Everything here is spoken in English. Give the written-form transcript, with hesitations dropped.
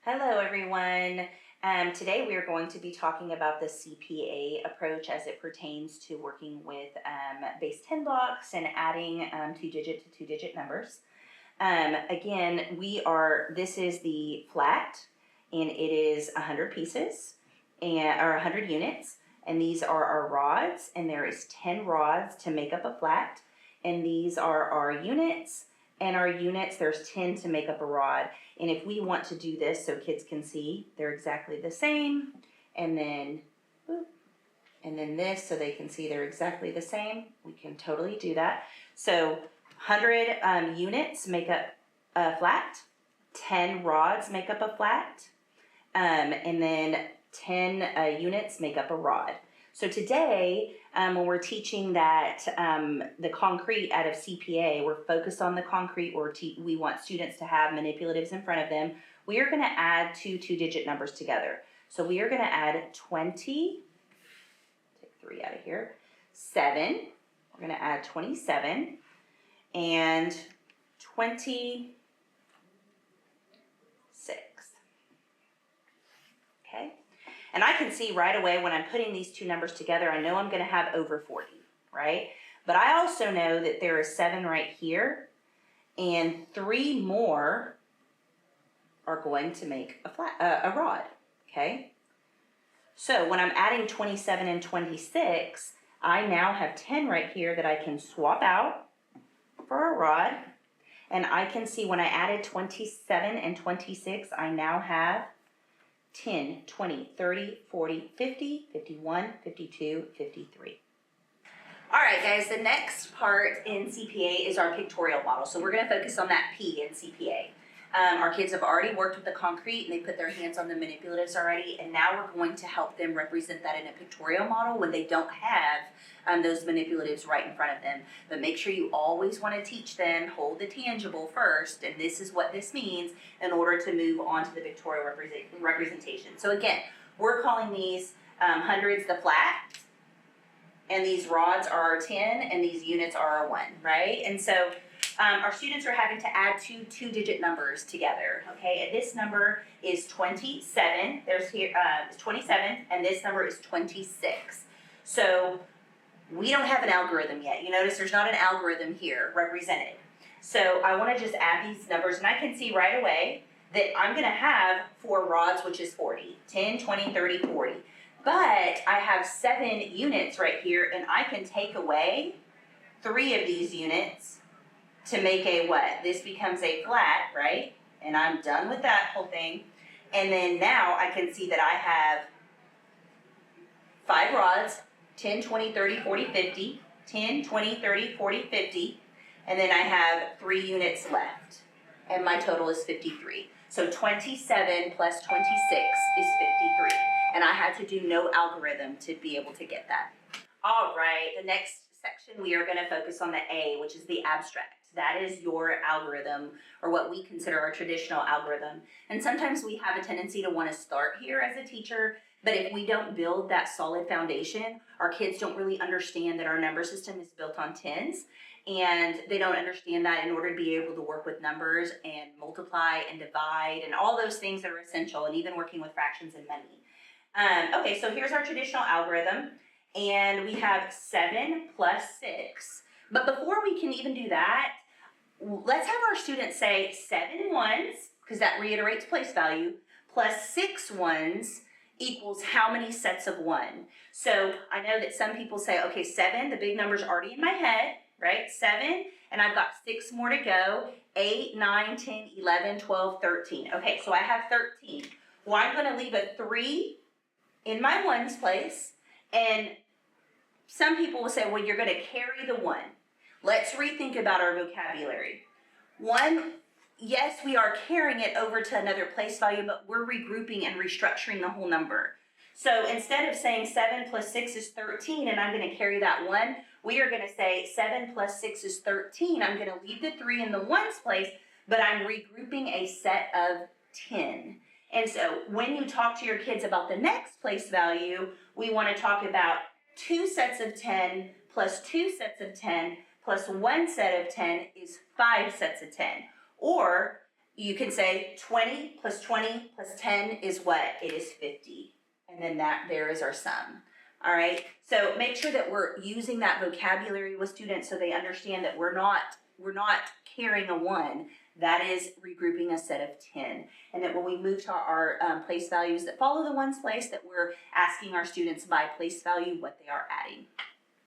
Hello, everyone. Today we are going to be talking about the CPA approach as it pertains to working with base 10 blocks and adding two-digit to two-digit numbers. Again, this is the flat, and it is 100 pieces, or 100 units, and these are our rods, and there is 10 rods to make up a flat, and these are our units, and our units, there's 10 to make up a rod. And if we want to do this so kids can see they're exactly the same, and then this so they can see they're exactly the same, we can totally do that. So 100 units make up a flat, 10 rods make up a flat, and then 10 units make up a rod. So today, when we're teaching that the concrete out of CPA, we're focused on the concrete, or we want students to have manipulatives in front of them. We are going to add two-digit numbers together. So we are going to add 20, take 3 out of here, 7, we're going to add 27, and 26. Okay? And I can see right away when I'm putting these two numbers together, I know I'm going to have over 40, right? But I also know that there is 7 right here, and 3 more are going to make a rod, okay? So when I'm adding 27 and 26, I now have 10 right here that I can swap out for a rod. And I can see when I added 27 and 26, I now have 10, 20, 30, 40, 50, 51, 52, 53. All right, guys, the next part in CPA is our pictorial model. So we're going to focus on that P in CPA. Our kids have already worked with the concrete and they put their hands on the manipulatives already, and now we're going to help them represent that in a pictorial model when they don't have those manipulatives right in front of them. But make sure you always want to teach them, hold the tangible first, and this is what this means in order to move on to the pictorial representation. So again, we're calling these hundreds the flat, and these rods are our 10, and these units are our 1, right? And so our students are having to add two-digit numbers together, okay? And this number is 27. There's here it's 27, and this number is 26. So we don't have an algorithm yet. You notice there's not an algorithm here represented. So I want to just add these numbers, and I can see right away that I'm going to have 4 rods, which is 40. 10, 20, 30, 40. But I have 7 units right here, and I can take away 3 of these units to make a what? This becomes a flat, right? And I'm done with that whole thing. And then now I can see that I have 5 rods, 10, 20, 30, 40, 50, 10, 20, 30, 40, 50, and then I have 3 units left, and my total is 53. So 27 plus 26 is 53, and I had to do no algorithm to be able to get that. All right, the next section we are going to focus on the A, which is the abstract. That is your algorithm, or what we consider our traditional algorithm. And sometimes we have a tendency to want to start here as a teacher, but if we don't build that solid foundation, our kids don't really understand that our number system is built on tens, and they don't understand that in order to be able to work with numbers and multiply and divide and all those things that are essential, and even working with fractions and money. Okay, so here's our traditional algorithm, and we have 7 plus 6. But before we can even do that, let's have our students say 7 ones, because that reiterates place value, plus 6 ones equals how many sets of 1. So I know that some people say, okay, 7, the big number's already in my head, right? 7, and I've got 6 more to go, 8, 9, 10, 11, 12, 13. Okay, so I have 13. Well, I'm going to leave a 3 in my ones place, and some people will say, well, you're going to carry the 1. Let's rethink about our vocabulary. 1, yes, we are carrying it over to another place value, but we're regrouping and restructuring the whole number. So instead of saying 7 plus 6 is 13, and I'm going to carry that 1, we are going to say 7 plus 6 is 13. I'm going to leave the 3 in the ones place, but I'm regrouping a set of 10. And so when you talk to your kids about the next place value, we want to talk about 2 sets of 10 plus 2 sets of 10 plus 1 set of 10 is 5 sets of 10. Or you can say 20 plus 20 plus 10 is what? It is 50. And then there is our sum. All right, so make sure that we're using that vocabulary with students so they understand that we're not carrying a 1. That is regrouping a set of 10. And that when we move to our place values that follow the ones place, that we're asking our students by place value what they are adding.